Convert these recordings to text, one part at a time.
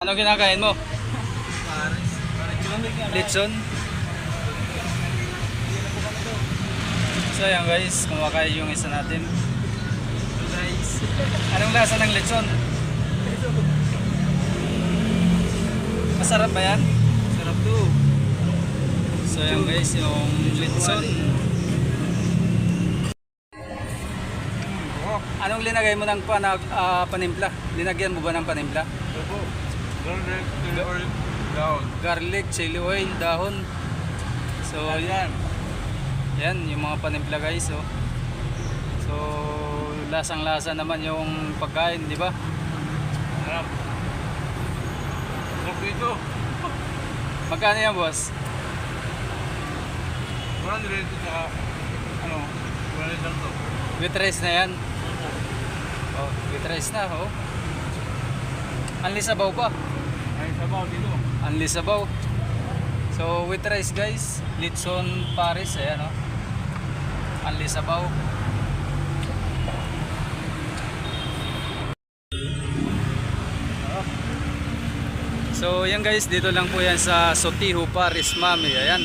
Ano kinakain mo? Litson? So yan guys, kumakain yung isa natin. Guys, anong lasa ng litson? Masarap ba yan? Sarap to. So yan guys, yung litson. Anong linagay mo ng panimpla? Linagyan mo ba ng panimpla? Opo. Garlic, chili oil, dahon. Garlic, chili oil, dahon. So yan. Yan yung mga panimpla guys. Oh. So lasang-lasa naman yung pagkain, di ba? Sarap. Sarap dito. Magkano yan, boss? 100 saka ano, 100 lang to. With rice na yan. Oh, with rice na, oh. Anli sabaw pa. Ay, sabaw dito. Anli sabaw. So with rice guys, Litson Paris, ayan oh. Anli sabaw. So yan guys, dito lang po yan sa Sotiho Paris Mami, ayan.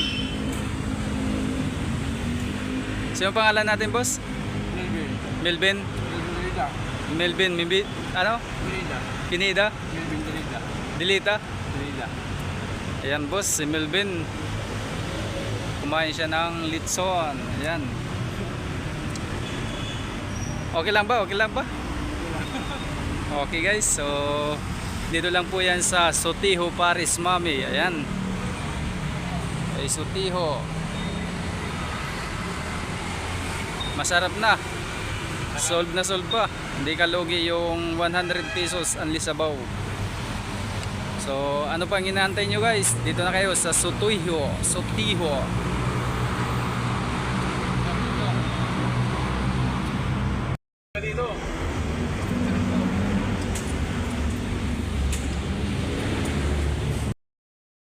So yung pangalan natin boss? Melvin. Melvin. Dilita. Melvin, Mimbi, ano? Dilita. Pinida? Melvin Dilita. Dilita? Dilita. Ayan boss, si Melvin. Kumain siya ng litson. Ayan. Okay lang ba? Okay lang ba? Okay guys, so dito lang po yan sa Sotiho Paris Mami. Ayan. Ay Sotiho. Masarap na. Solve na solve pa. Hindi ka lugi yung 100 pesos anli sabaw. So ano pang inaantay nyo guys? Dito na kayo sa Sotiho.